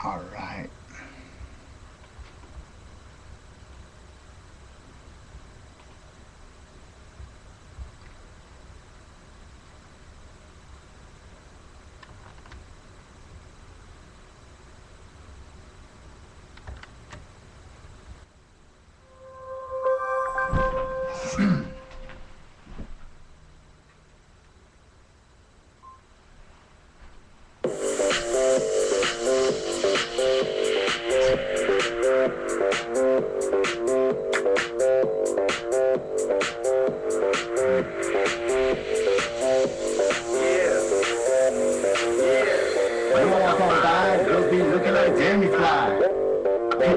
All right.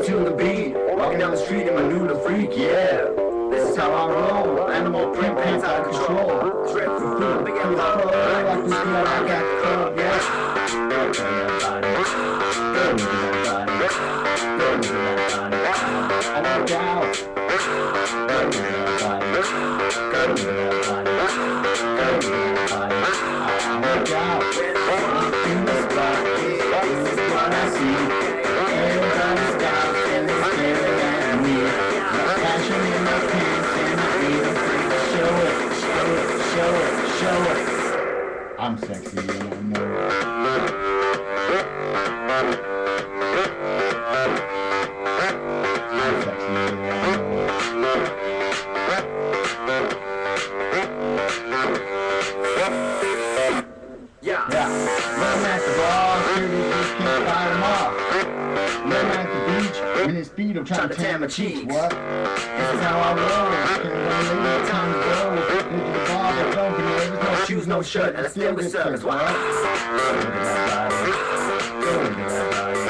To the beat, walking down the street in my new to freak, yeah. This is how I roll. Animal print pants out of control. Trip for food, big ass pop, like the steel, I got the club, yeah. Go to that body, go to that body, go to that body. I work out. Go to that body, go to that body, go to that body. I work out. In the spot, this is what I see. Everybody stops and they're staring at me. Got passion in my pants and I ain't afraid to show it, show it, show it, show it. I'm sexy and I know it. I'm sexy and I know it. Yeah, I'm at the bar, security just can't fight them off. When I'm at the beach, minute speed, I'm trying to tan my cheeks. What? This is how I roll. Can't run late, time to go. Into the bar, but don't get nervous. No shoes, no shirt, and I still get service. What? Go to that body. Go to that body.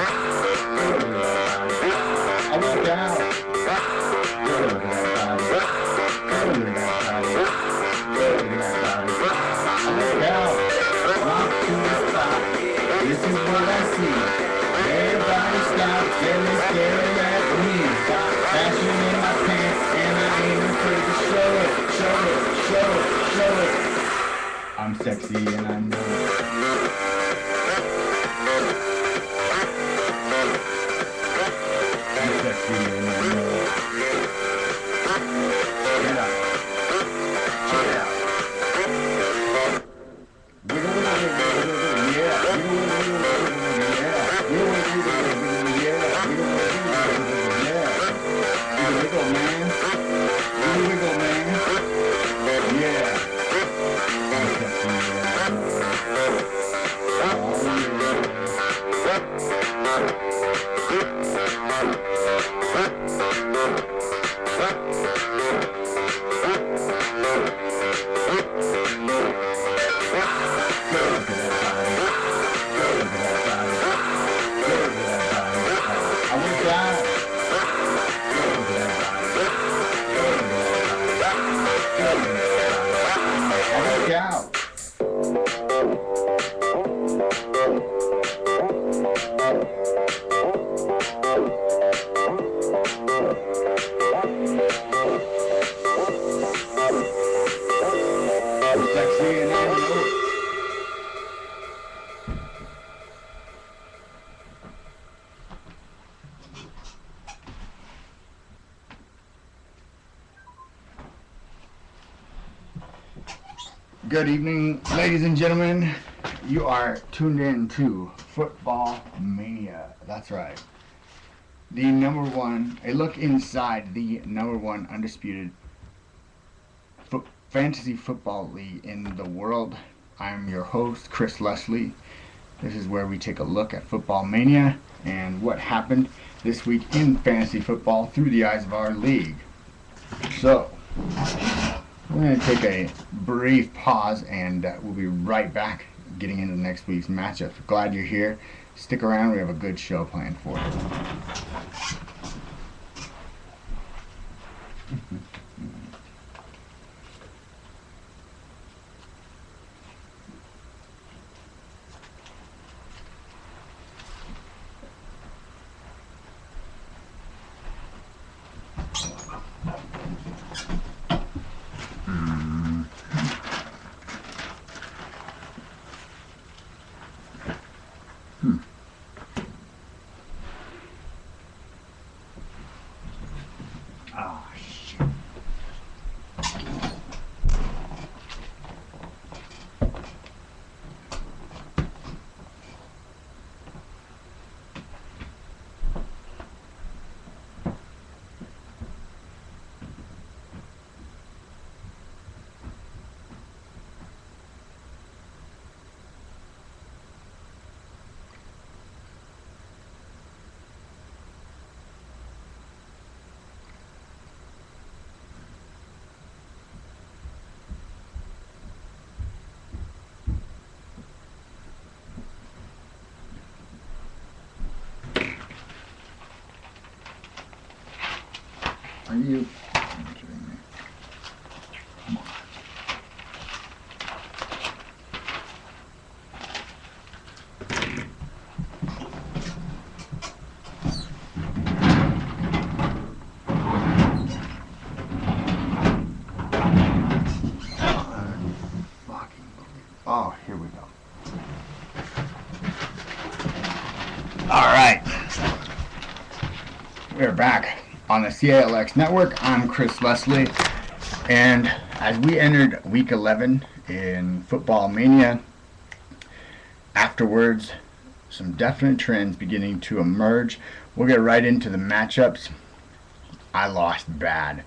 Go to that body. I work out. Go to that body. Go to that body. Go to that body. I work out. Walk to the spot. This is what I see. Everybody stops and they're staring at me. Got fashion in my pants and I ain't afraid to show it, show it, show it, show it. I'm sexy and I know it. I'm sexy and I know it. Get up. Check it out. Wiggle, wiggle, wiggle, wiggle, wiggle, yeah. Wiggle, wiggle, wiggle, wiggle, yeah. Wiggle, wiggle, wiggle, wiggle, yeah. Wiggle, wiggle, wiggle, yeah. Wiggle, wiggle, man. Wiggle, wiggle, man. Yeah. I'm sexy and I know it. Good evening, ladies and gentlemen. You are tuned in to Football Mania. That's right. a look inside the number one undisputed fantasy football league in the world. I'm your host, Chris Leslie. This is where we take a look at football mania and what happened this week in fantasy football through the eyes of our league. So, we're going to take a brief pause and we'll be right back getting into next week's matchup. Glad you're here. Stick around, we have a good show planned for you. Are you kidding me? Come on. Oh, here we go. All right. We're back on the CALX network. I'm Chris Leslie, and as we entered week 11 in football mania, afterwards some definite trends beginning to emerge. We'll get right into the matchups. I lost bad.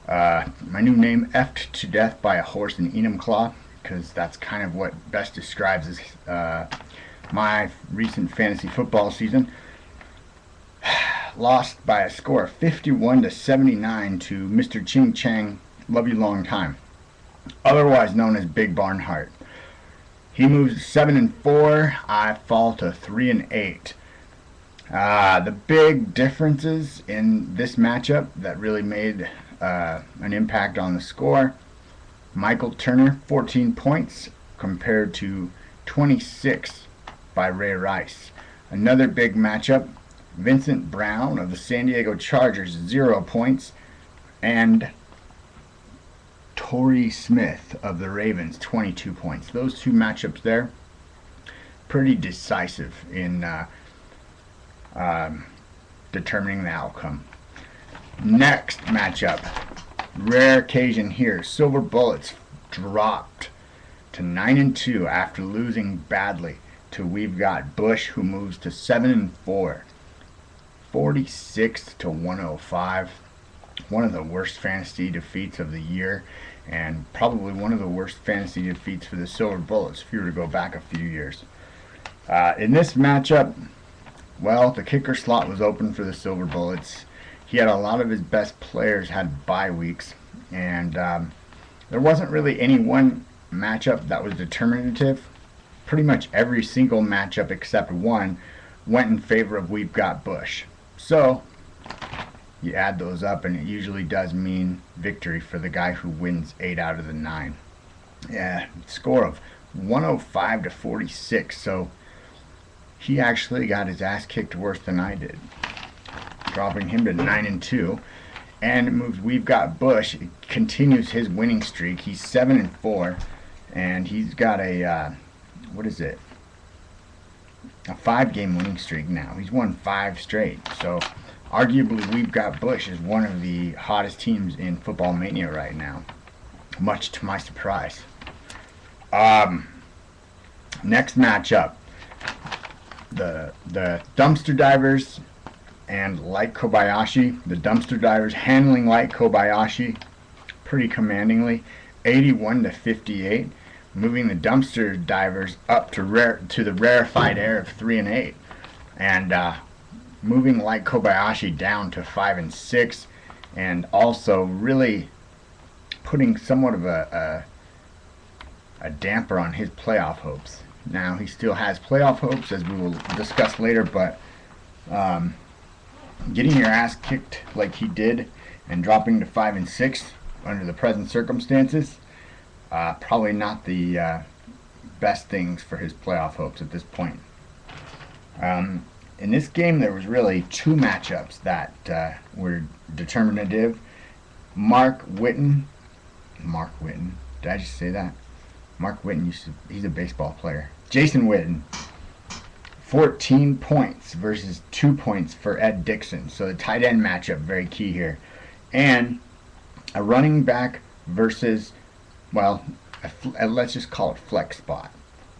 My new name, effed to death by a horse in Enumclaw, because that's kind of what best describes my recent fantasy football season. Lost by a score of 51-79 to Mr. Ching Chang, love you long time, otherwise known as Big Barnhart. He moves to 7-4. I fall to 3-8. The big differences in this matchup that really made an impact on the score: Michael Turner, 14 points compared to 26 by Ray Rice. Another big matchup: Vincent Brown of the San Diego Chargers, 0 points, and Torrey Smith of the Ravens, 22 points. Those two matchups there, pretty decisive in determining the outcome. Next matchup, rare occasion here. Silver Bullets dropped to 9-2 after losing badly to We've Got Bush, who moves to 7-4. 46-105. One of the worst fantasy defeats of the year, and probably one of the worst fantasy defeats for the Silver Bullets if you were to go back a few years. In this matchup, well, the kicker slot was open for the Silver Bullets. He had a lot of his best players had bye weeks, and there wasn't really any one matchup that was determinative. Pretty much every single matchup except one went in favor of We've Got Bush. So you add those up, and it usually does mean victory for the guy who wins 8 out of the 9. Yeah, score of 105-46. So he actually got his ass kicked worse than I did, dropping him to 9-2. And it moves We've Got Bush. It continues his winning streak. He's 7-4, and he's got a what is it? A 5-game winning streak now. He's won 5 straight. So arguably We've Got Bush is one of the hottest teams in football mania right now, much to my surprise. Next matchup, the dumpster divers And like Kobayashi, the dumpster divers handling like Kobayashi pretty commandingly, 81 to 58, moving the dumpster divers up to the rarefied air of 3 and 8, and moving like Kobayashi down to 5 and 6, and also really putting somewhat of a damper on his playoff hopes. Now he still has playoff hopes, as we will discuss later, but getting your ass kicked like he did and dropping to 5 and 6 under the present circumstances, probably not the best things for his playoff hopes at this point. In this game, there was really two matchups that were determinative. Mark Whitten, did I just say that? Mark Whitten, he's a baseball player. Jason Witten, 14 points versus 2 points for Ed Dixon. So the tight end matchup, very key here. And a running back versus, well, let's just call it flex spot.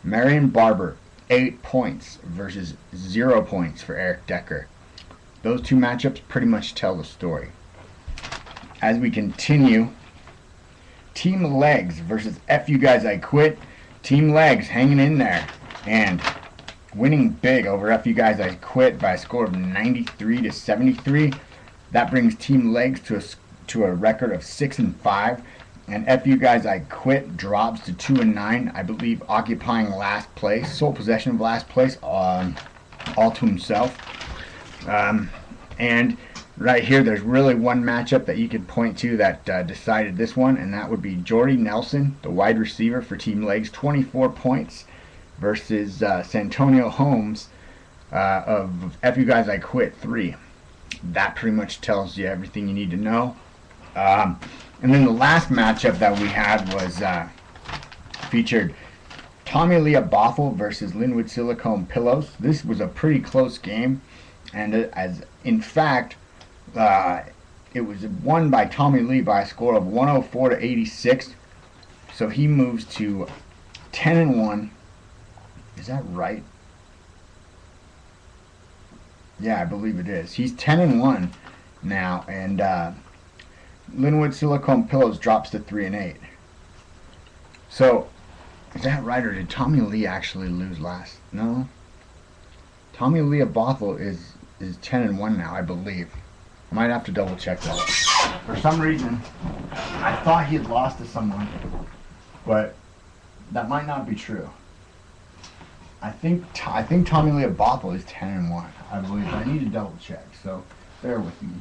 Marion Barber, 8 points versus 0 points for Eric Decker. Those two matchups pretty much tell the story. As we continue, Team Legs versus F You Guys I Quit. Team Legs hanging in there and winning big over F You Guys I Quit by a score of 93 to 73. That brings Team Legs to a record of 6 and 5, and F You Guys I Quit drops to 2 and 9. I believe occupying last place, sole possession of last place, all to himself. And right here, there's really one matchup that you could point to that decided this one, and that would be Jordy Nelson, the wide receiver for Team Legs, 24 points versus Santonio Holmes of F You Guys I Quit, 3. That pretty much tells you everything you need to know. And then the last matchup that we had was featured Tommy Leah Bothell versus Linwood Silicone Pillows. This was a pretty close game, and as in fact, it was won by Tommy Lee by a score of 104 to 86. So he moves to 10 and 1. Is that right? Yeah, I believe it is. He's 10 and 1 now, and Linwood Silicone Pillows drops to 3 and 8. So, is that right, or did Tommy Lee actually lose last? No. Tommy Lee Bothell is 10 and 1 now, I believe. I might have to double check that. For some reason, I thought he had lost to someone, but that might not be true. I think Tommy Lee Bothell is 10 and 1. I believe. I need to double check, so bear with me.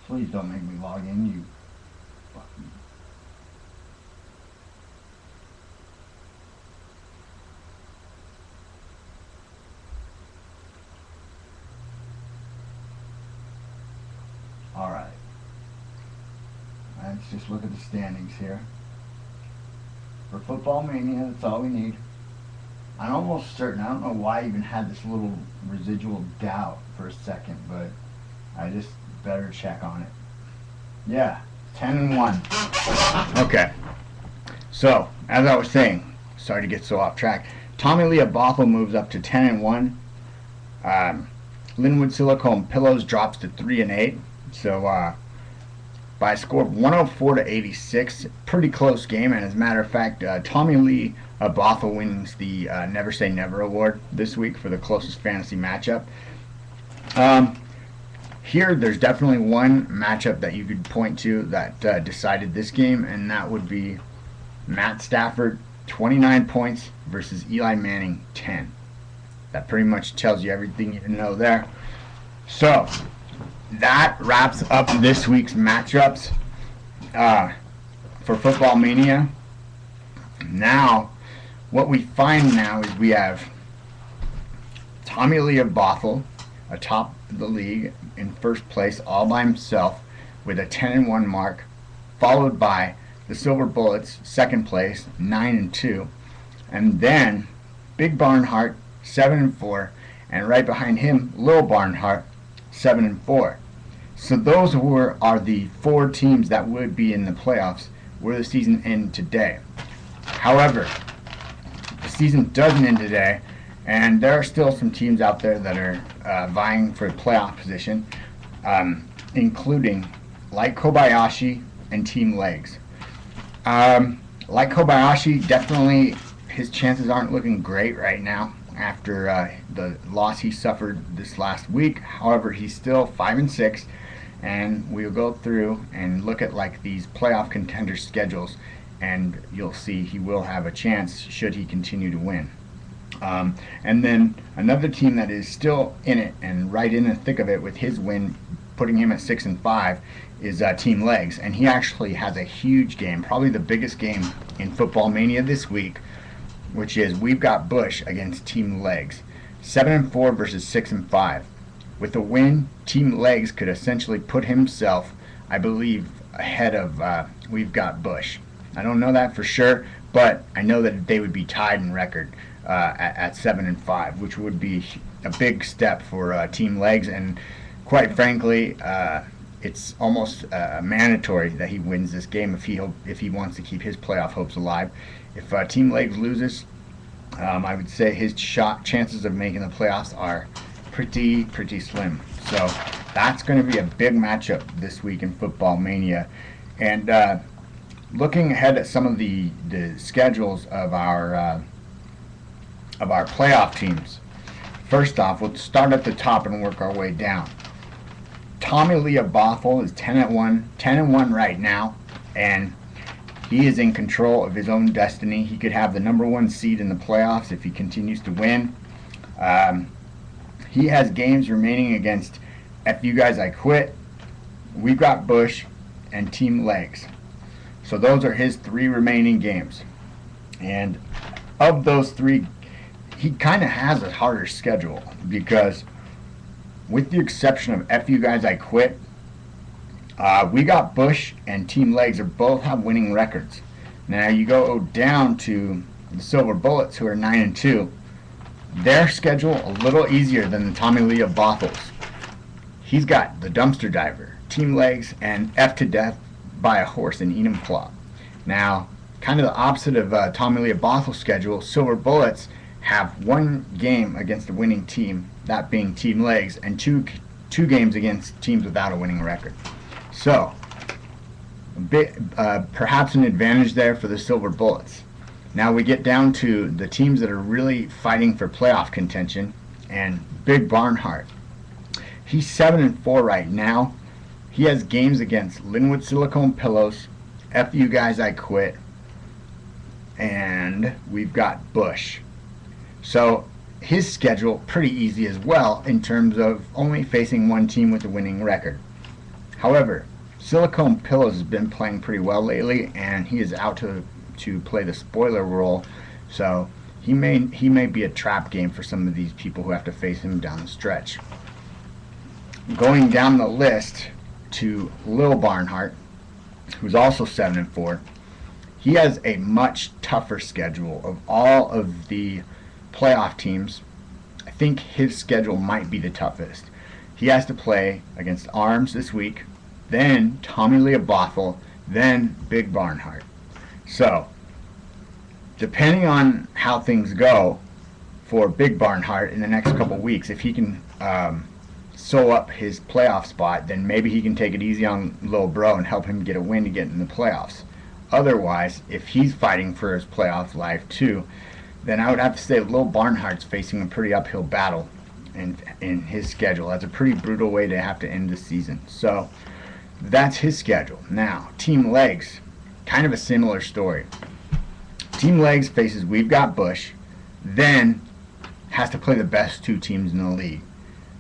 Please don't make me log in, you fucking. Alright. Let's just look at the standings here. For Football Mania, that's all we need. I'm almost certain, I don't know why I even had this little residual doubt for a second, but I just better check on it. Yeah, 10 and 1. Okay. So, as I was saying, sorry to get so off track. Tommy Lee Bothell moves up to 10 and 1. Linwood Silicone Pillows drops to 3 and 8. So, by a score of 104 to 86, pretty close game. And as a matter of fact, Tommy Lee Bothell wins the Never Say Never award this week for the closest fantasy matchup. Here, there's definitely one matchup that you could point to that decided this game, and that would be Matt Stafford, 29 points versus Eli Manning, 10. That pretty much tells you everything you know there. So, that wraps up this week's matchups for Football Mania. Now, what we find now is we have Tommy Lee Bothell atop the league in first place all by himself with a 10 and 1 mark, followed by the Silver Bullets, second place, 9 and 2, and then Big Barnhart, 7 and 4, and right behind him, Lil Barnhart, 7 and 4. So those are the 4 teams that would be in the playoffs were the season end today. However, the season doesn't end today, and there are still some teams out there that are vying for playoff position, including like Kobayashi and Team Legs. Like Kobayashi, definitely his chances aren't looking great right now after the loss he suffered this last week. However, he's still 5-6, and we'll go through and look at like these playoff contender schedules, and you'll see he will have a chance should he continue to win. And then another team that is still in it and right in the thick of it with his win, putting him at 6-5, is Team Legs, and he actually has a huge game, probably the biggest game in Football Mania this week, which is we've got Bush against Team Legs, 7-4 versus 6-5. With a win, Team Legs could essentially put himself, I believe, ahead of we've got Bush. I don't know that for sure, but I know that they would be tied in record at 7-5, which would be a big step for Team Legs, and quite frankly, it's almost mandatory that he wins this game if he wants to keep his playoff hopes alive. If Team Legs loses, I would say his chances of making the playoffs are pretty slim. So that's going to be a big matchup this week in Football Mania. And looking ahead at some of the schedules of our playoff teams. First off, we'll start at the top and work our way down. Tommy Leah Bothell is 10-1 right now, and he is in control of his own destiny. He could have the #1 seed in the playoffs if he continues to win. He has games remaining against F You Guys I Quit, We've Got Bush, and Team Legs. So those are his 3 remaining games. And of those 3, he kind of has a harder schedule because, with the exception of F You Guys I Quit, We Got Bush and Team Legs both have winning records. Now you go down to the Silver Bullets, who are 9-2. Their schedule a little easier than the Tommy Leah Bothell's. He's got the Dumpster Diver, Team Legs, and F to Death by a Horse in Enumclaw. Now, kind of the opposite of Tommy Leah Bothell's schedule, Silver Bullets have 1 game against a winning team, that being Team Legs, and two games against teams without a winning record. So, perhaps an advantage there for the Silver Bullets. Now we get down to the teams that are really fighting for playoff contention, and Big Barnhart. He's 7-4 right now. He has games against Linwood Silicone Pillows, F You Guys I Quit, and we've got Bush. So his schedule pretty easy as well in terms of only facing 1 team with a winning record. However, Silicone Pillows has been playing pretty well lately, and he is out to play the spoiler role, so he may be a trap game for some of these people who have to face him down the stretch. Going down the list to Lil Barnhart, who's also 7-4. He has a much tougher schedule of all of the playoff teams. I think his schedule might be the toughest. He has to play against Arms this week, then Tommy Leah Bothell, then Big Barnhart. So, depending on how things go for Big Barnhart in the next couple weeks, if he can sew up his playoff spot, then maybe he can take it easy on Lil Bro and help him get a win to get in the playoffs. Otherwise, if he's fighting for his playoff life too, then I would have to say Lil Barnhart's facing a pretty uphill battle in his schedule. That's a pretty brutal way to have to end the season. So that's his schedule. Now, Team Legs, kind of a similar story. Team Legs faces We've Got Bush, then has to play the best 2 teams in the league.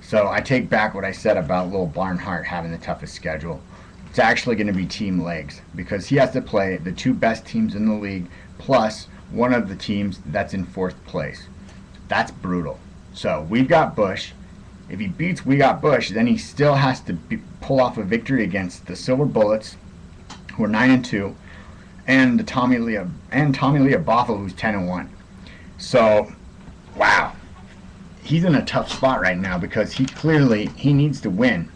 So I take back what I said about Lil Barnhart having the toughest schedule. It's actually going to be Team Legs, because he has to play the 2 best teams in the league plus one of the teams that's in 4th place. That's brutal. So We've Got Bush. If he beats We Got Bush, then he still has to pull off a victory against the Silver Bullets, who are 9-2, and the Tommy Leah Bothell, who's 10-1. So, wow, he's in a tough spot right now because he needs to win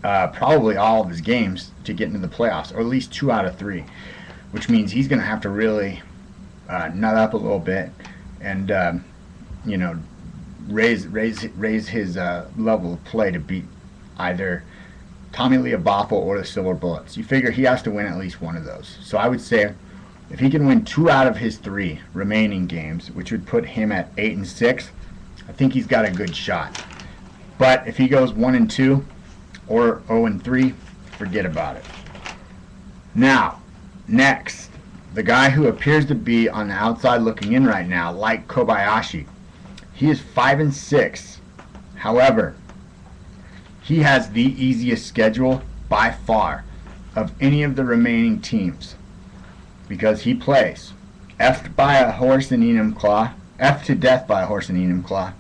probably all of his games to get into the playoffs, or at least 2 out of 3, which means he's going to have to really nut up a little bit and you know raise his level of play to beat either Tommy Leobopo or the Silver Bullets. You figure he has to win at least one of those. So I would say if he can win 2 out of his 3 remaining games, which would put him at 8-6, I think he's got a good shot. But if he goes 1-2 or 0-3, forget about it. Now, next, the guy who appears to be on the outside looking in right now, like Kobayashi, he is 5-6. However, he has the easiest schedule by far of any of the remaining teams, because he plays F by a horse in Enumclaw, F to death by a horse in Enumclaw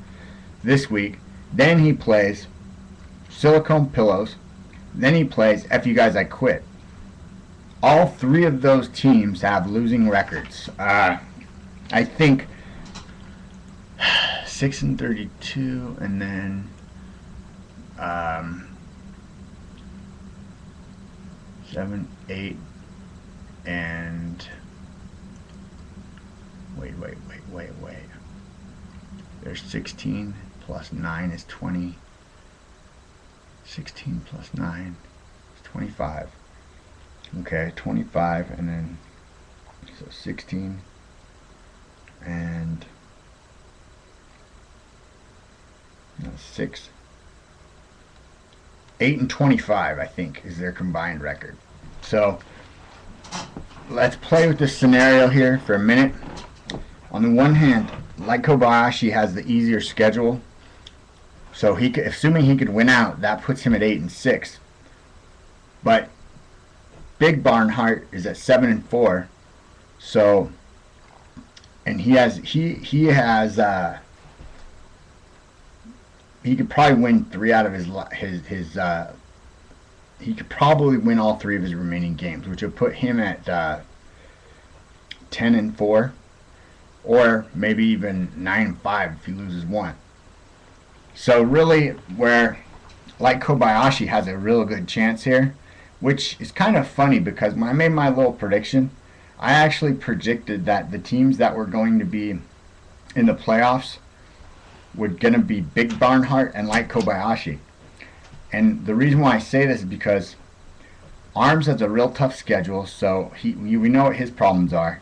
this week. Then he plays Silicone Pillows. Then he plays F You Guys I Quit. All 3 of those teams have losing records. I think 6-32, and then 7, 8, and wait. There's 16 plus 9 is 20. 16 plus 9 is 25. Okay, 25, and then so 16 and 6, 8 and 25, I think, is their combined record. So let's play with this scenario here for a minute. On the one hand, like Kobayashi has the easier schedule, so he could, assuming he could win out, that puts him at 8-6. But Big Barnhart is at 7-4, so, and he could probably win 3 out of his he could probably win all 3 of his remaining games, which would put him at 10-4, or maybe even 9-5 if he loses 1. So really, where like Kobayashi has a real good chance here, which is kind of funny because when I made my little prediction, I actually predicted that the teams that were going to be in the playoffs were going to be Big Barnhart and like Kobayashi. And the reason why I say this is because Arms has a real tough schedule, so we know what his problems are.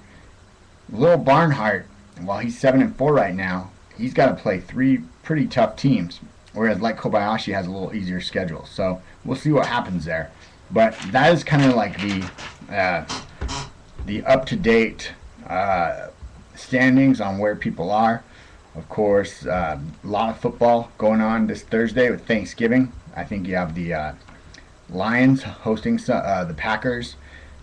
Little Barnhart, while he's 7-4 right now, he's got to play 3 pretty tough teams, whereas like Kobayashi has a little easier schedule. So we'll see what happens there. But that is kind of like the up-to-date standings on where people are. Of course, a lot of football going on this Thursday with Thanksgiving. I think you have the Lions hosting the Packers.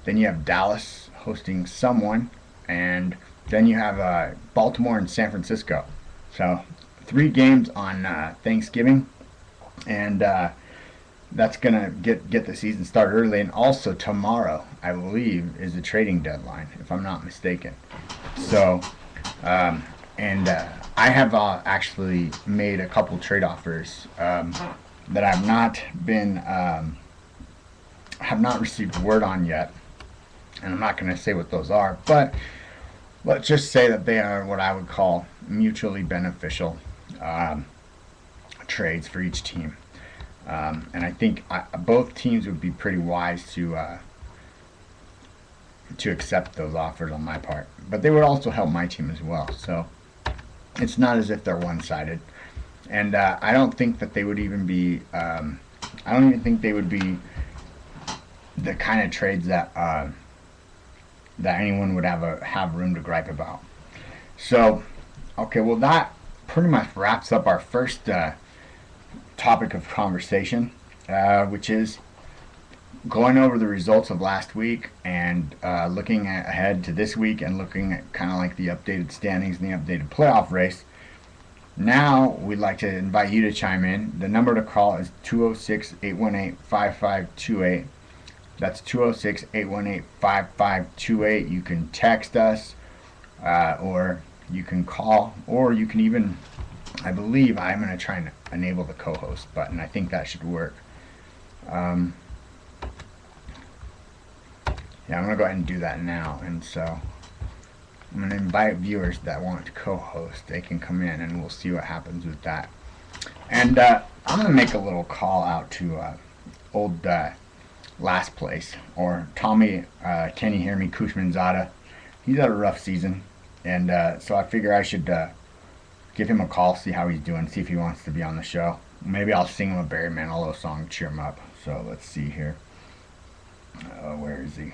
Then you have Dallas hosting someone. And then you have Baltimore and San Francisco. So 3 games on Thanksgiving. And that's going to get the season started early. And also tomorrow, I believe, is the trading deadline, if I'm not mistaken. So, I have actually made a couple trade offers that I've not been have not received word on yet, and I'm not going to say what those are, but let's just say that they are what I would call mutually beneficial trades for each team, and I think both teams would be pretty wise to accept those offers on my part, but they would also help my team as well. So it's not as if they're one-sided. And I don't think that they would even be, I don't even think they would be the kind of trades that that anyone would have room to gripe about. So, okay, well that pretty much wraps up our first topic of conversation, which is going over the results of last week and looking ahead to this week and looking at kind of like the updated standings and the updated playoff race. Now, we'd like to invite you to chime in. The number to call is 206-818-5528. That's 206-818-5528. You can text us, or you can call, or you can even, I believe I'm going to try and enable the co-host button. I think that should work. Um, yeah, I'm going to go ahead and do that now. And so I'm going to invite viewers that want to co-host. They can come in and we'll see what happens with that. And I'm going to make a little call out to old last place, or Tommy, can you hear me, Kushmanzada. He's had a rough season. And so I figure I should give him a call, see how he's doing, see if he wants to be on the show. Maybe I'll sing him a Barry Manilow song, cheer him up. So let's see here. Where is he?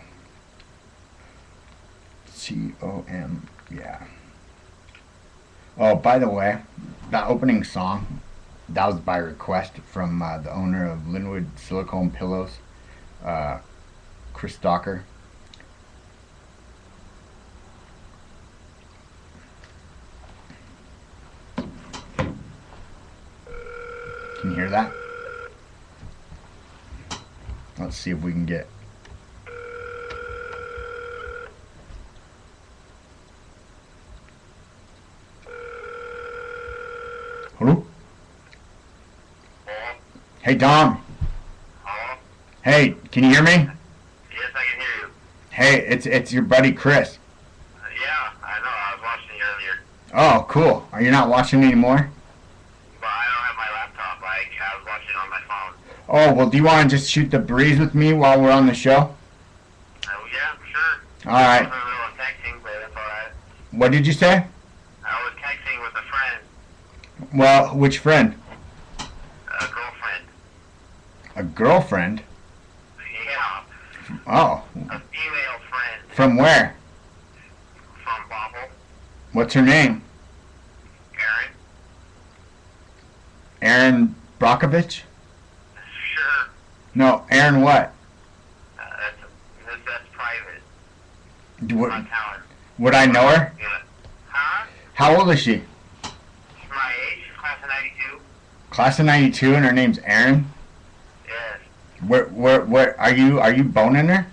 C-O-M, yeah. Oh, by the way, that opening song, that was by request from the owner of Linwood Silicone Pillows, Chris Docker. Can you hear that? Let's see if we can get... Hello? Hey, Tom. Hello? Hey, can you hear me? Yes, I can hear you. Hey, it's your buddy Chris. Yeah, I know. I was watching you earlier. Oh, cool. Are you not watching anymore? But I don't have my laptop. I was watching on my phone. Oh, well, do you want to just shoot the breeze with me while we're on the show? Oh, yeah, sure. All right. I was in the middle of texting, but that's alright. What did you say? I was texting with a friend, Well, which friend? a girlfriend. A girlfriend? Yeah, Oh, a female friend from where? from Bobble, What's her name? Erin. Aaron Brockovich? Sure. No, Aaron what? That's private. Would, Not talent. would I know her? Yeah. Huh? How old is she? She's my age. She's class of 92. Class of 92 and her name's Aaron? Yes. Where, are you boning her?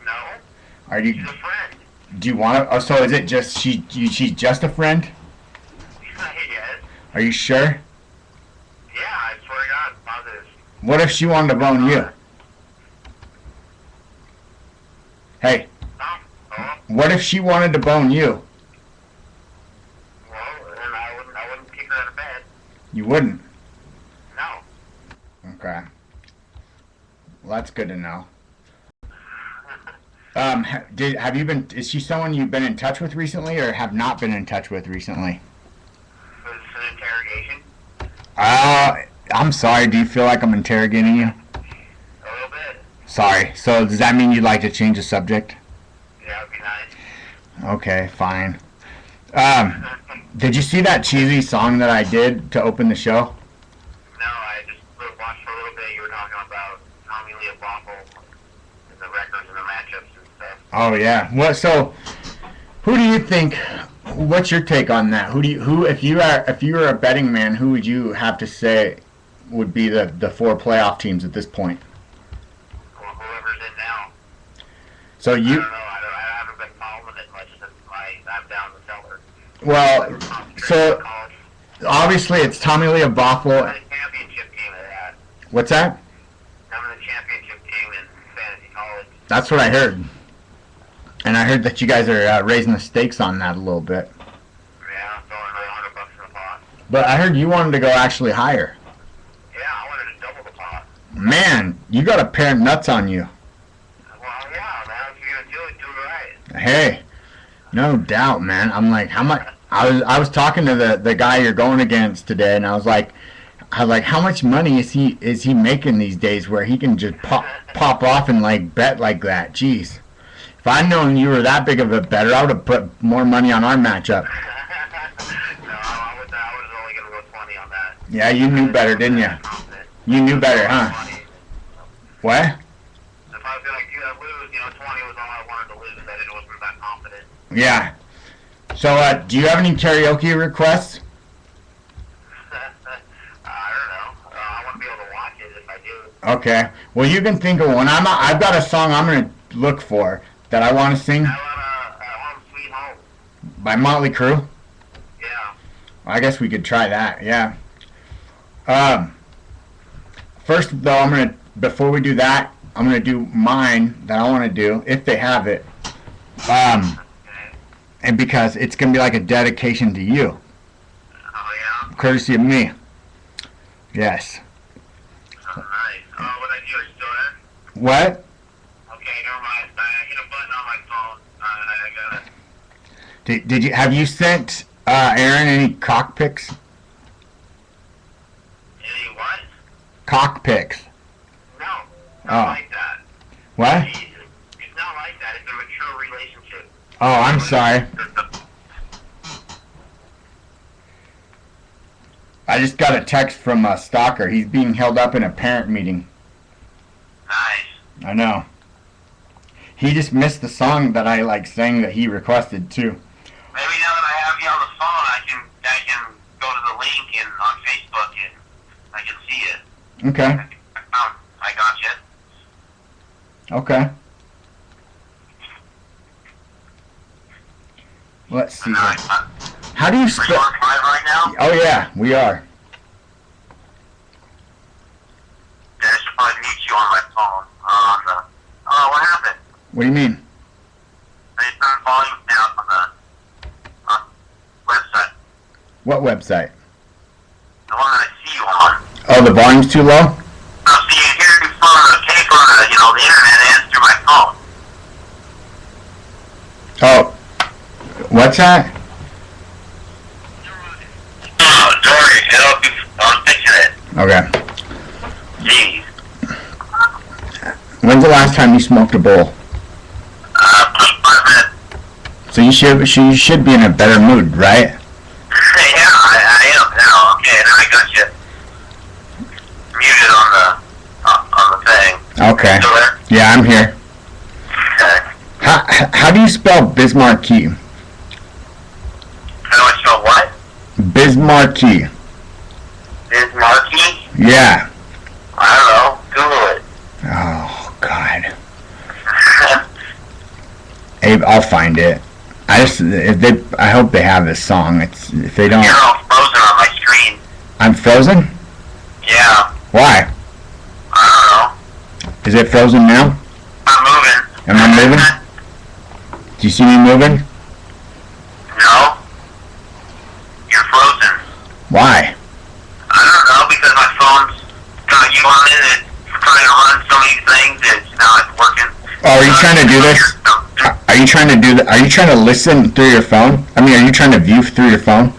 No. Are She's you, a friend. do you want to, oh, so is it just, she's just a friend? Yes. Are you sure? Yeah, I swear to God, positive. What if she wanted to bone you? Hey, Hello? what if she wanted to bone you? Well, then I wouldn't kick her out of bed. You wouldn't? No. Okay. Well, that's good to know. Have you been, is she someone you've been in touch with recently or have not been in touch with recently? Was this an interrogation? I'm sorry, do you feel like I'm interrogating you? A little bit. Sorry, so does that mean you'd like to change the subject? Yeah, that'd be nice. Okay, fine. Did you see that cheesy song that I did to open the show? No, I just watched for a little bit. You were talking about Tommy Lee Bostle and the records and the matchups and stuff. Oh yeah. What? So, who do you think? What's your take on that? If you were a betting man, who would you have to say would be the four playoff teams at this point? Well, whoever's in now. So I you. don't know. I haven't been following it much since I'm down the cellar. Well, so obviously it's Tommy Lee I'm Boffle. in the championship team of that. What's that? I'm in the championship team in fantasy college. That's what I heard. And I heard that you guys are raising the stakes on that a little bit. Yeah, I'm throwing another $100 in the pot. But I heard you wanted to go actually higher. Yeah, I wanted to double the pot. Man, you got a pair of nuts on you. Well, yeah, man. If you're gonna do it right. Hey, no doubt, man. I'm like, how much? I was talking to the guy you're going against today, and I was like, how much money is he making these days where he can just pop off and like bet like that? Jeez. If I'd known you were that big of a bettor, I would have put more money on our matchup. No, I was only going to go 20 on that. Yeah, you knew better, didn't you? You knew better, huh? What? If I was going to lose, 20 was all I wanted to lose. I didn't wasn't that confident. Yeah. So, do you have any karaoke requests? I don't know. I want to be able to watch it if I do. Okay. Well, you can think of one. I've got a song I'm going to look for that I want to sing I want Sweet Home. by Motley Crue. Yeah. I guess we could try that, yeah. First, though, I'm going to before we do that, I'm gonna do mine that I want to do if they have it. And because it's gonna be like a dedication to you, Oh, yeah? courtesy of me. Yes. Oh, nice. Oh, what I do is still there? What? Okay, never mind. I hit a button on my phone. I got it. Did you have you sent Aaron any cockpicks? Any what? Cockpicks. No. Not Oh. like that. What? It's not like that. It's a mature relationship. Oh, I'm sorry. I just got a text from a stalker. He's being held up in a parent meeting. Nice. I know. He just missed the song that I sang that he requested too. Maybe now that I have you on the phone, I can go to the link on Facebook and I can see it. Okay. I got you. Okay. Let's see. Here. How do you Are you spell? on live right now? Oh yeah, we are. Yeah, I should probably mute you on my phone. Oh, what happened? What do you mean? They turned volume down on the website. What website? The one that I see you on. Oh, the volume's too low? So you hear me from the tape on the internet and through my phone. Oh, what's that? Oh, sorry. I'm fixing it. Okay. Jeez. When's the last time you smoked a bowl? 5 minutes. So you should be in a better mood, right? Yeah, I am now. Okay, now I got you muted on the thing. Okay. Still there? Yeah, I'm here. Okay. How do you spell Bismarcky? How do I spell what? Bismarcky. Bismarcky? Yeah. I don't know. Google it. Oh God. Abe, I'll find it. I hope they have this song. If they don't. You're all frozen on my screen. I'm frozen? Yeah. Why? I don't know. Is it frozen now? I'm moving. Am I moving? Do you see me moving? No. You're frozen. Why? I don't know, because my phone's got you on it. It's trying to run so many things. It's not working. Oh, are you trying to do this? Are you trying to do that? Are you trying to listen through your phone? I mean, are you trying to view through your phone?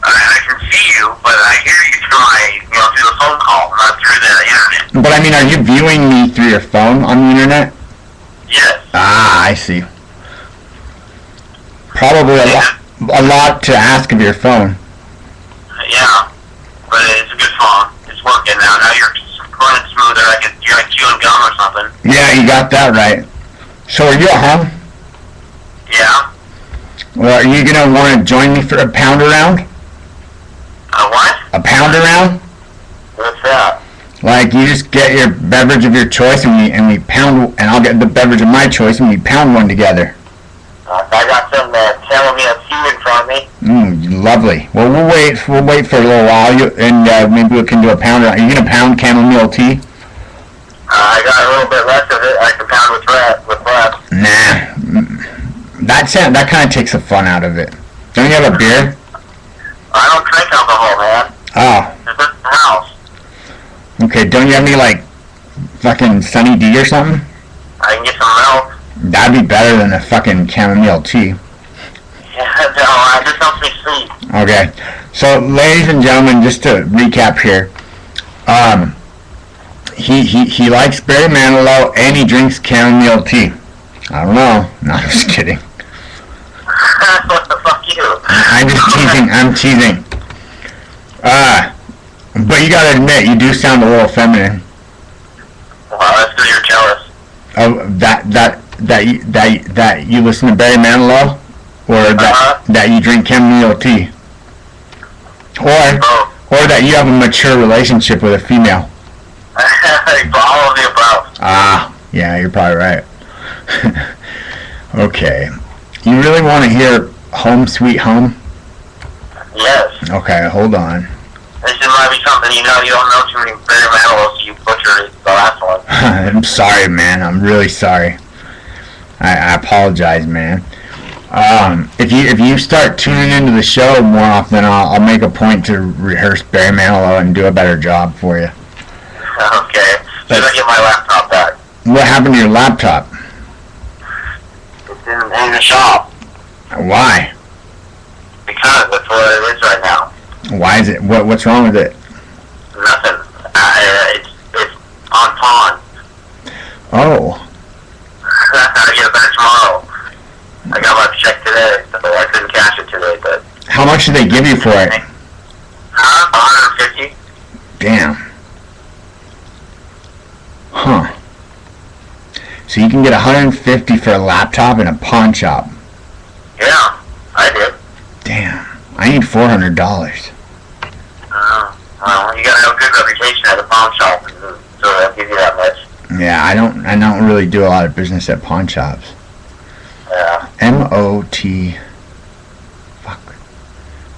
I can see you, but I hear you through the phone call, not through the internet. But I mean, are you viewing me through your phone on the internet? Yes. Ah, I see. Probably a lot to ask of your phone. Yeah, but it's a good phone. It's working now. Now you're running smoother. You're like chewing gum or something. Yeah, you got that right. So are you at home? Yeah. Well, are you gonna want to join me for a pound around? A what? A pound around? What's that? Like you just get your beverage of your choice and we pound, and I'll get the beverage of my choice and we pound one together. I got some chamomile tea in front of me. Lovely. Well, we'll wait for a little while, and maybe we can do a pound around. Are you gonna pound chamomile tea? I got a little bit less of it. I can pound with less. Nah. That kind of takes the fun out of it. Don't you have a beer? I don't drink alcohol, man. Oh. It's just the house. Okay, don't you have any, fucking Sunny D or something? I can get some milk. That'd be better than a fucking chamomile tea. Yeah, no, this helps me sleep. Okay. So, ladies and gentlemen, just to recap here, he likes Barry Manilow and he drinks chamomile tea. I don't know. No, I'm just kidding. What the fuck you? I'm just teasing. I'm teasing. But you gotta admit, you do sound a little feminine. Well, that's because you're jealous. Oh, that you listen to Barry Manilow, or that you drink chamomile tea, or that you have a mature relationship with a female. All of the above. Ah, yeah, you're probably right. Okay, you really want to hear "Home Sweet Home"? Yes. Okay, hold on. This might be something you don't know too many Barry Manilow, so you butcher it the last I'm sorry, man. I'm really sorry. I apologize, man. If you start tuning into the show more often, I'll make a point to rehearse Barry Manilow and do a better job for you. Okay. Should I get my laptop back? What happened to your laptop? It's in the shop. Why? Because that's what it is right now. Why is it? What's wrong with it? Nothing. It's on pawn. Oh. I get it back tomorrow. I got my check today, so I couldn't cash it today, but... How much did they give you for it? 150. Damn. Huh. So you can get 150 for a laptop in a pawn shop. Yeah, I did. Damn. I need $400. Well, you gotta have a good reputation at a pawn shop, so they'll give you that much. Yeah, I don't really do a lot of business at pawn shops. Yeah. M-O-T. Fuck.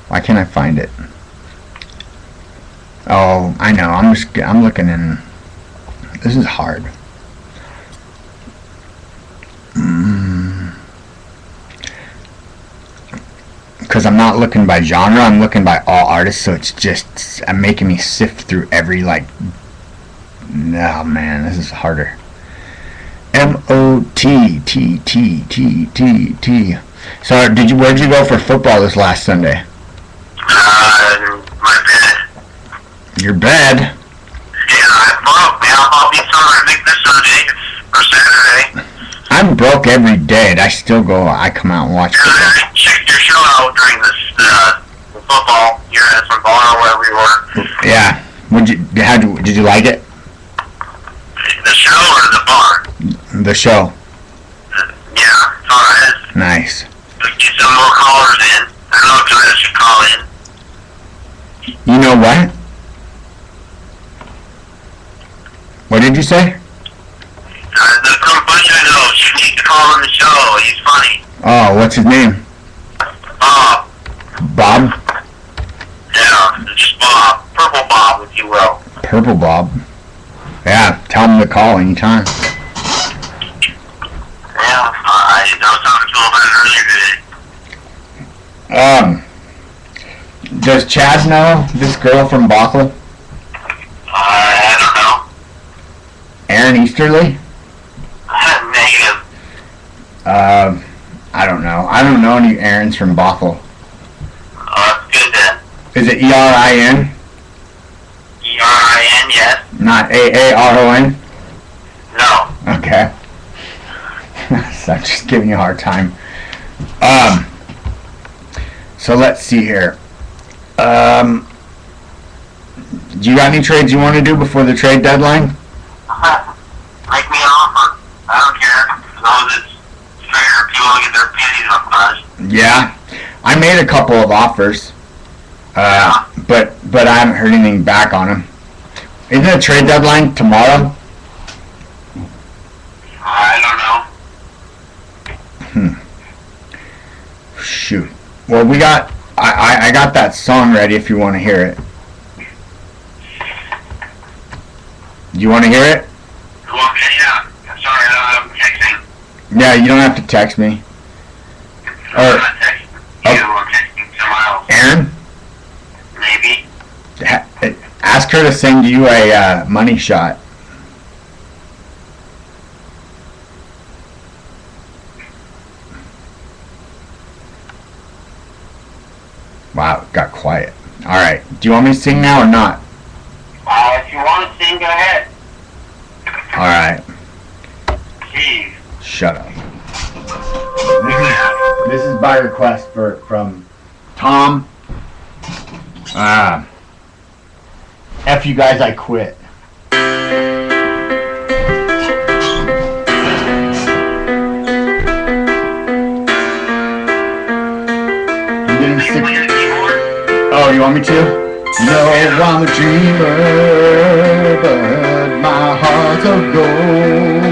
Why can't I find it? Oh, I know. I'm looking in. This is hard. Because I'm not looking by genre, I'm looking by all artists, so it's just making me sift through every, like... Oh, man, this is harder. M-O-T-T-T-T-T-T. So, where'd you go for football this last Sunday? My bed. Your bed? Yeah, I'm broke, man. I'll be sorry to make this Sunday or Saturday. I'm broke every day, and I come out and watch football. I checked your show out during this football. You're at some bar or wherever you were. Yeah. Did you like it? The show or the bar? The show. Yeah, it's alright. Nice. Get some more callers in. I don't know if I should call in. You know what? What did you say? The buddy I know, she needs to call in the show. He's funny. Oh, what's his name? Bob. Bob? Yeah, just Bob. Purple Bob, if you will. Purple Bob. Yeah, tell him to call anytime. Yeah, I was talking to him about it earlier today. Does Chad know this girl from Bothell? I don't know. Aaron Easterly? Negative. I don't know. I don't know any Aarons from Bothell. Oh, that's good then. Is it E-R-I-N? E-R-I-N, yes. Not A-A-R-O-N? No. Okay. So I'm just giving you a hard time. So let's see here. Do you got any trades you want to do before the trade deadline? Make me an offer. I don't care. As long as it's fair, people get their pennies up first. Yeah. I made a couple of offers. But I haven't heard anything back on them. Isn't the trade deadline tomorrow? I don't know. Shoot. Well, I got that song ready if you want to hear it. Do you want to hear it? Well, yeah. Sorry, I'm texting. Yeah, you don't have to text me. I'm not texting you. I'm texting someone else. Aaron? Maybe. Ask her to send you a money shot. Wow, it got quiet. Alright, do you want me to sing now or not? If you want to sing, go ahead. Alright. Jeez. Shut up. This is by request from Tom. F you guys, I quit. I'm getting sick. Oh, you want me to? No, I'm a dreamer, but my heart's of gold.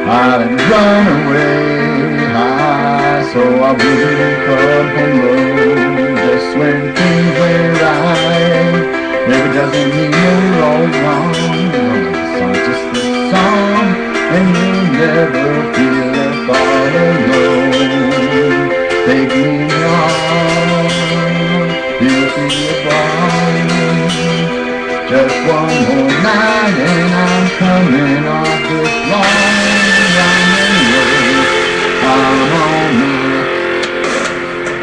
I'd run away high, so I wouldn't come home low. Just when things went right, maybe it doesn't mean you're always wrong. The song's just the in your heart, you'll see it burn. Just one more night and I'm coming off this long road. I'm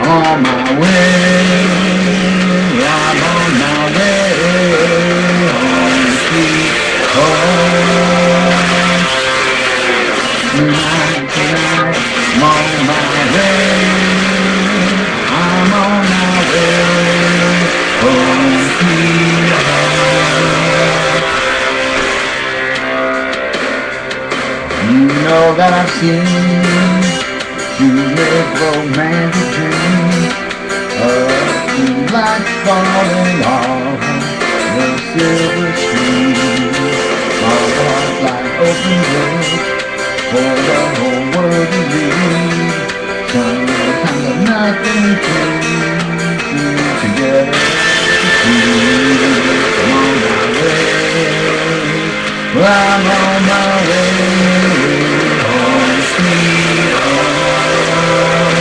on my way. I'm on my way home, sweet home. Tonight, I'm on my way. I'm on my way home, sweet home. You know that I've seen you live romantic dreams of the lights falling off the silver screen. My heart like open book for the whole world to read. Sometimes of nothing to together to see. I'm on my way. Well, I'm on my way home, sweet home.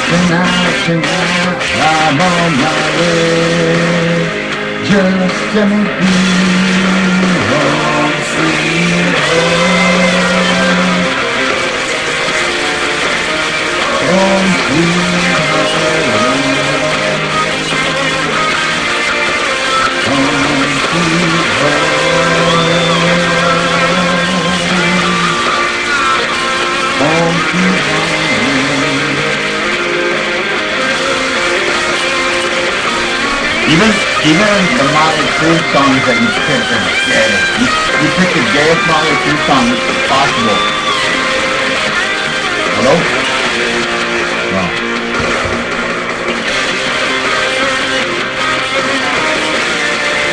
Tonight, I'm on my way. Just let me be home, sweet home. Home, sweet home. Home, sweet home. Home, sweet home. Even the Motley Crue songs that you picked are gay. You picked the gayest Motley Crue song possible. Hello? No.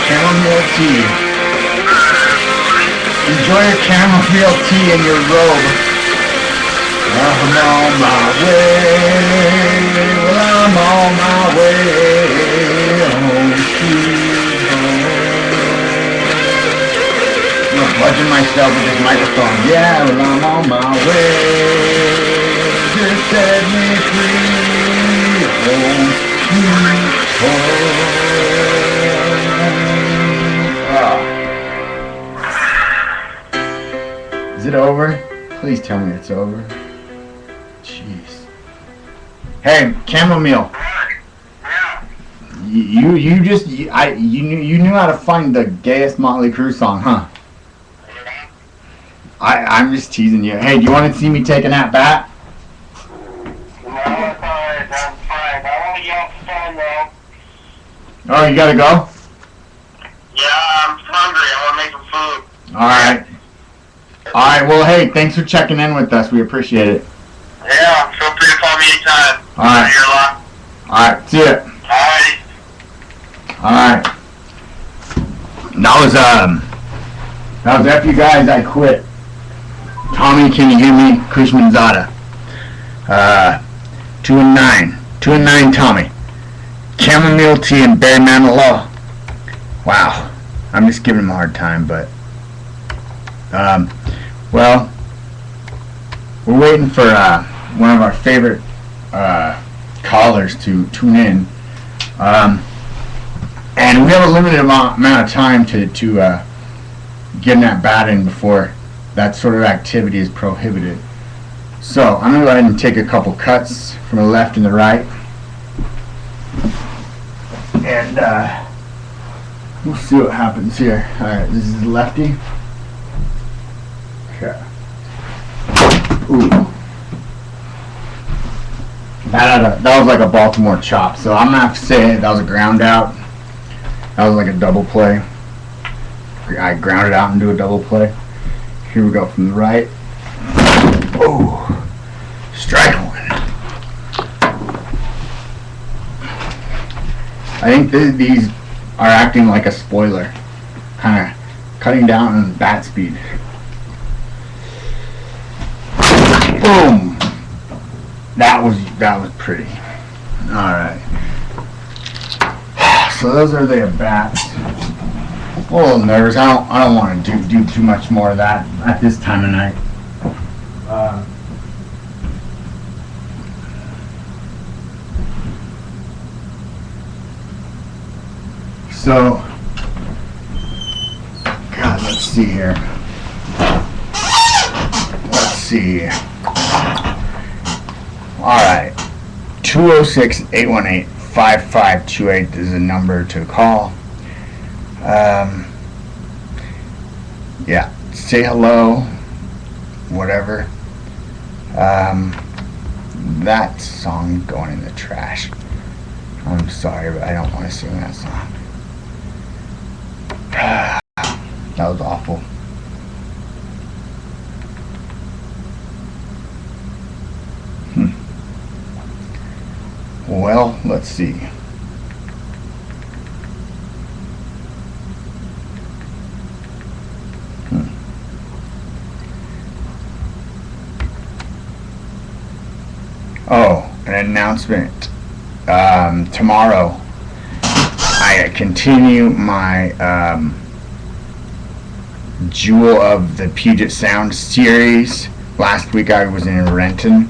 Chamomile tea. Enjoy your chamomile tea in your robe. I'm on my way. Well, I'm on my way home, sweet home. I'm bludgeoning myself with this microphone. Yeah, well, I'm on my way. Just set me free. Home, sweet home. Is it over? Please tell me it's over. Jeez. Hey, chamomile. You knew how to find the gayest Motley Crue song, huh? I'm just teasing you. Hey, do you want to see me take a nap back? No, it's alright. I'm fine. I want to get off the phone though. Oh, you gotta go? Yeah, I'm hungry. I want to make some food. Alright. Alright, well, hey, thanks for checking in with us. We appreciate it. Yeah, feel free to call me anytime. Alright. You're a lot. Alright, see ya. Alrighty. Alright. That was after you guys, I quit. Tommy, can you hear me? Cushman Zada. 2 and 9. 2 and 9, Tommy. Chamomile tea and Barry Manilow. Wow. I'm just giving him a hard time, but well, we're waiting for one of our favorite callers to tune in, and we have a limited amount of time to get that bat in before that sort of activity is prohibited. So I'm going to go ahead and take a couple cuts from the left and the right, and we'll see what happens here. Alright, this is lefty. Okay. Ooh. That was like a Baltimore chop, so I'm going to have to say that was a ground out. That was like a double play. I grounded out into a double play. Here we go from the right. Oh, strike one. I think these are acting like a spoiler, kind of cutting down on bat speed. Boom. That was pretty. All right. So those are the at-bats. A little nervous. I don't want to do too much more of that at this time of night. So, God, let's see here. Let's see. Alright. 206-818-5528 is the number to call. Yeah, say hello, whatever. That song going in the trash. I'm sorry, but I don't want to sing that song. That was awful. Well, let's see. Oh, an announcement. Tomorrow, I continue my Jewel of the Puget Sound series. Last week I was in Renton.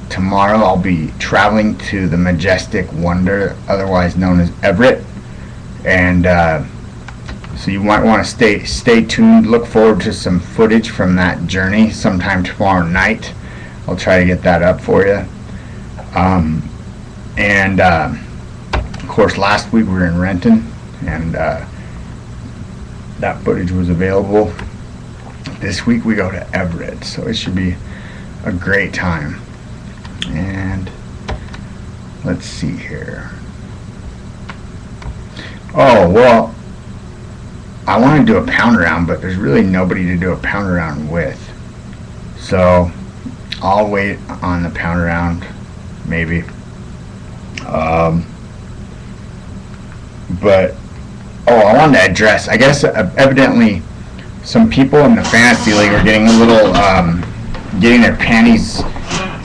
Tomorrow I'll be traveling to the Majestic Wonder, otherwise known as Everett. And so you might want to stay tuned. Look forward to some footage from that journey sometime tomorrow night. I'll try to get that up for you. And of course, last week we were in Renton, and that footage was available. This week we go to Everett, so it should be a great time. And let's see here. Oh, well, I want to do a pound around, but there's really nobody to do a pound around with. So I'll wait on the pound around, maybe. But I wanted to address, I guess evidently some people in the fantasy league are getting a little, getting their panties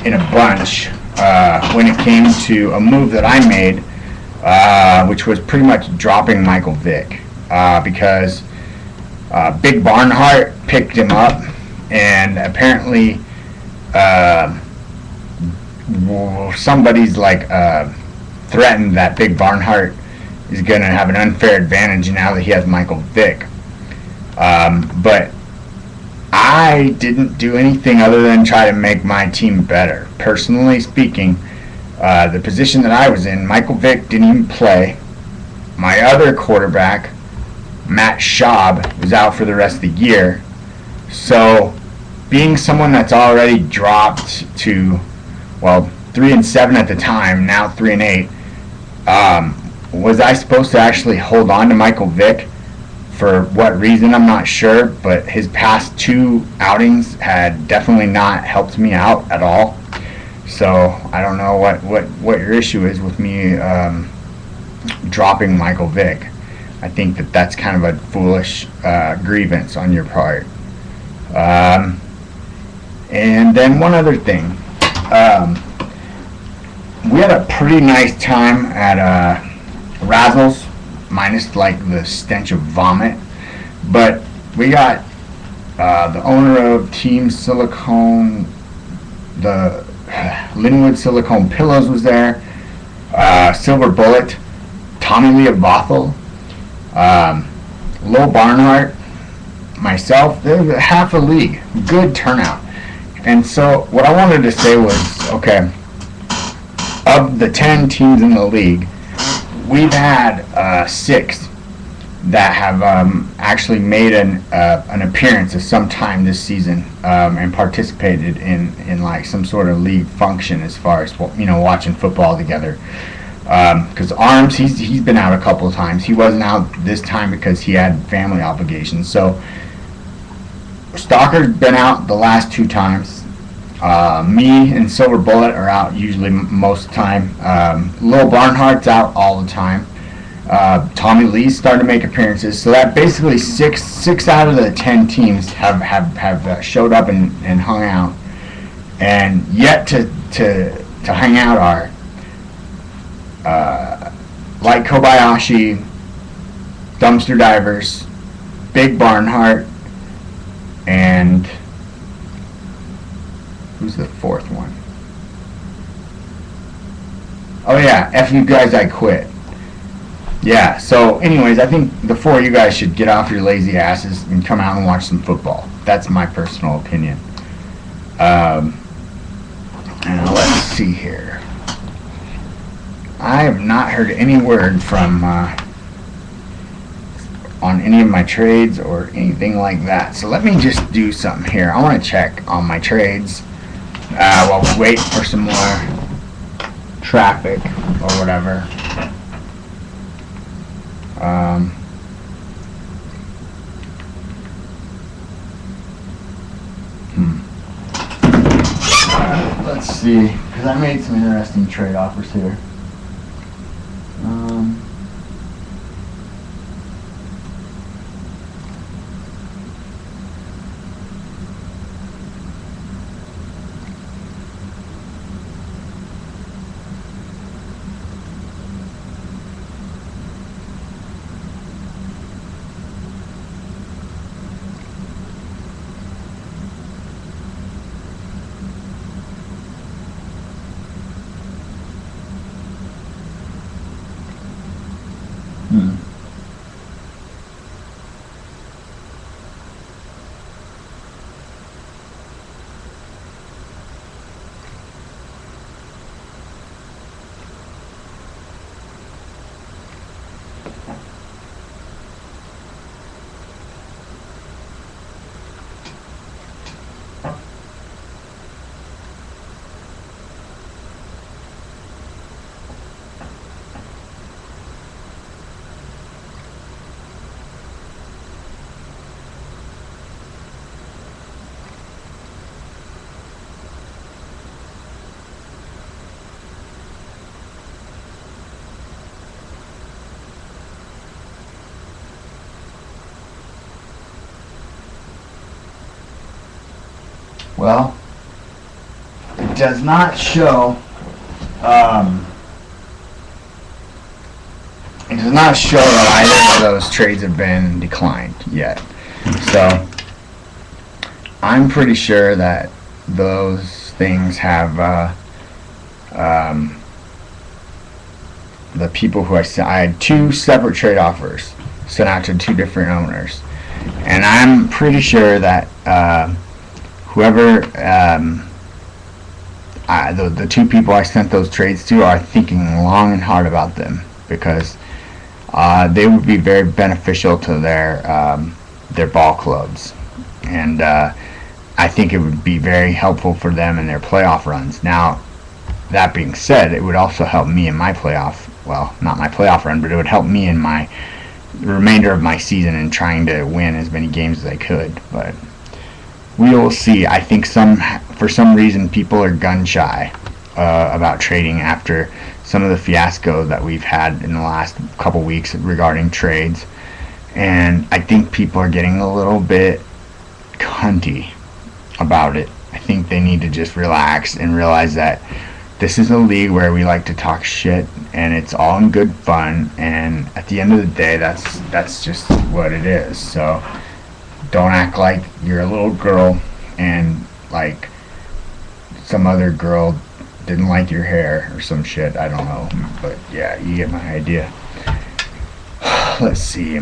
in a bunch when it came to a move that I made, which was pretty much dropping Michael Vick, because Big Barnhart picked him up, and apparently somebody's threatened that Big Barnhart is going to have an unfair advantage now that he has Michael Vick. But I didn't do anything other than try to make my team better. Personally speaking, the position that I was in, Michael Vick didn't even play. My other quarterback, Matt Schaub, was out for the rest of the year. So being someone that's already dropped to, 3-7 at the time, now 3-8, was I supposed to actually hold on to Michael Vick? For what reason, I'm not sure, but his past two outings had definitely not helped me out at all. So I don't know what your issue is with me dropping Michael Vick. I think that's kind of a foolish grievance on your part. And then one other thing. We had a pretty nice time at Razzles, minus the stench of vomit. But we got the owner of Team Silicone, the Linwood Silicone Pillows was there, Silver Bullet, Tommy Leobothel, Lil Barnhart, myself. There was half a league. Good turnout. And so what I wanted to say was, okay, of the 10 teams in the league, we've had 6 that have actually made an appearance of some time this season and participated in some sort of league function as far as watching football together. Because Arms, he's been out a couple of times. He wasn't out this time because he had family obligations. So Stalker's been out the last 2 times. Me and Silver Bullet are out usually most of the time. Lil Barnhart's out all the time. Tommy Lee's starting to make appearances. So that basically six out of the 10 teams have showed up and hung out. And yet to hang out are Light Kobayashi, Dumpster Divers, Big Barnhart, and who's the 4th one? Oh yeah, F you guys, I quit. Yeah, so anyways, I think the four of you guys should get off your lazy asses and come out and watch some football. That's my personal opinion. And let's see here. I have not heard any word from on any of my trades or anything like that. So let me just do something here. I want to check on my trades while we wait for some more traffic or whatever. Let's see, because I made some interesting trade offers here. Well, it does not show. It does not show that either of those trades have been declined yet. So I'm pretty sure that those things have the people who I sent. I had two separate trade offers sent out to two different owners, and I'm pretty sure that whoever the two people I sent those trades to are thinking long and hard about them, because they would be very beneficial to their ball clubs, and I think it would be very helpful for them in their playoff runs. Now, that being said, it would also help me in my playoff. Well, not my playoff run, but it would help me in my remainder of my season in trying to win as many games as I could. But we will see. I think for some reason people are gun shy about trading after some of the fiasco that we've had in the last couple weeks regarding trades, and I think people are getting a little bit cunty about it. I think they need to just relax and realize that this is a league where we like to talk shit, and it's all in good fun, and at the end of the day, that's just what it is. So don't act like you're a little girl and like some other girl didn't like your hair or some shit. I don't know, but yeah, you get my idea. Let's see.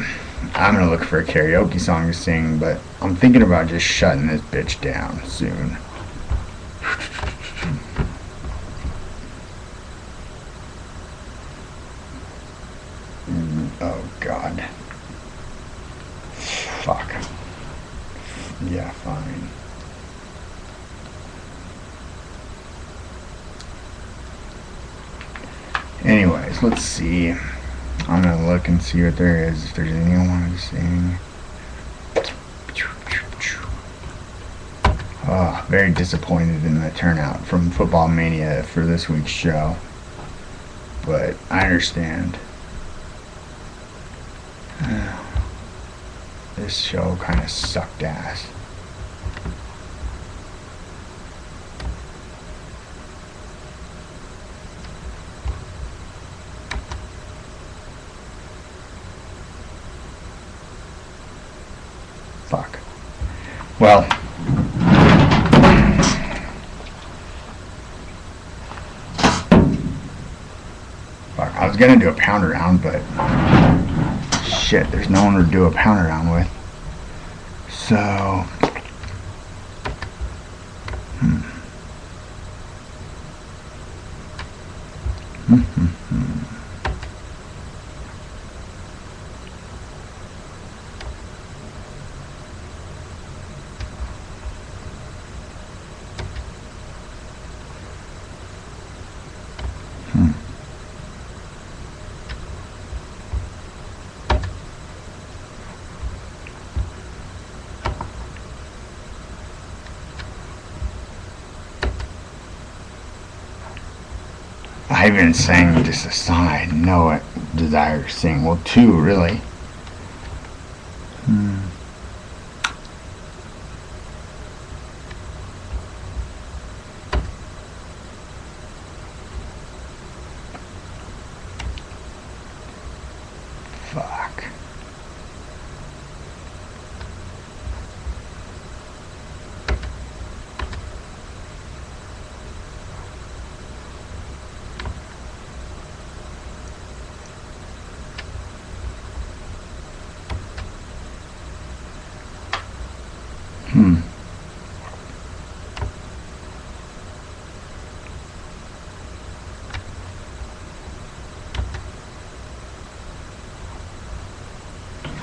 I'm gonna look for a karaoke song to sing, but I'm thinking about just shutting this bitch down soon. Oh God. Fuck. Yeah, fine. Anyways, let's see. I'm gonna look and see what there is, if there's anything I wanted to sing. Oh, very disappointed in the turnout from Football Mania for this week's show. But I understand. This show kind of sucked ass. Fuck. Well, fuck. I was gonna do a pound around, but shit, there's no one to do a pound around with. So, I've been sang just a song I know I desire to sing. Well, two, really. Fuck.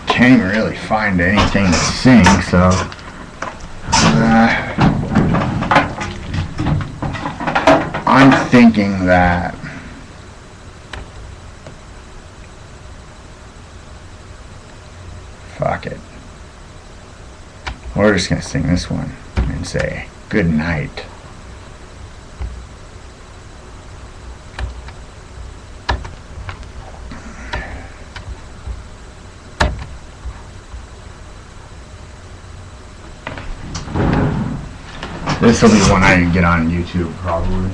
Can't even really find anything to sing, so I'm thinking that fuck it. We're just gonna sing this one and say good night. This will be one I can get on YouTube, probably.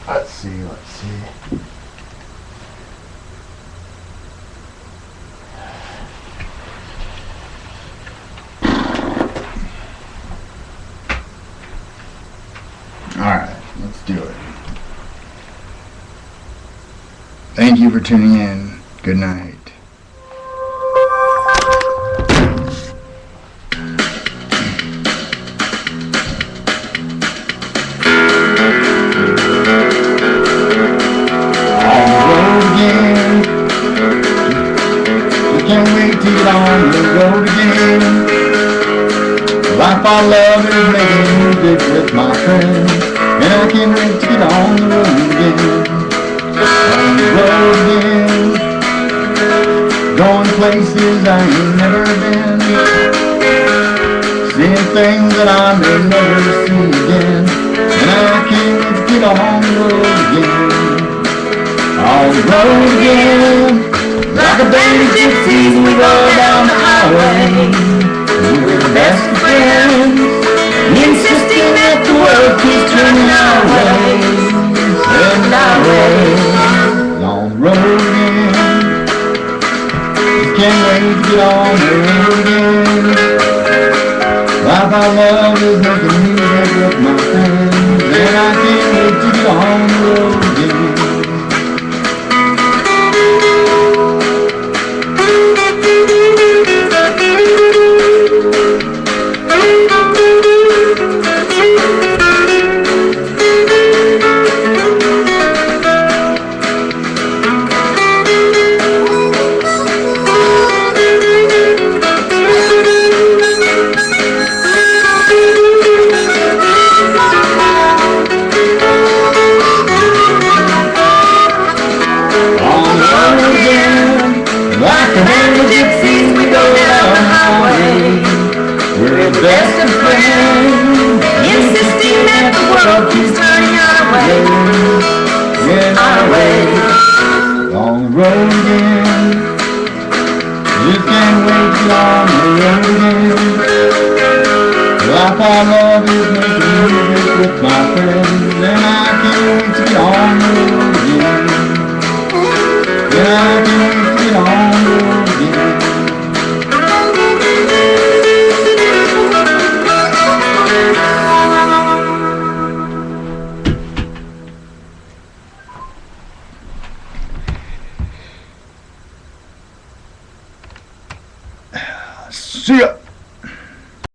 Let's see. Alright, let's do it. Thank you for tuning in. Good night. Can't wait to get on the road again. Life I love is making music with my friends, and I can't wait to get on the road again. On the road again, going places I ain't never been, seeing things that I may never see again, and I can't wait to get on the road again. On the road again. Like a band of gypsies, we roll down the highway. We're the best of friends, insisting that the world keeps turning our way. Turning our way. On the road again. Just can't wait to get on the road again. Life I love is making music with my friends, and I can't wait to get on the road again. can't wait to get on the road again. Life I love is making music with my friends, and I can't wait to get on the road again. And I can't wait to get on the road again. See ya.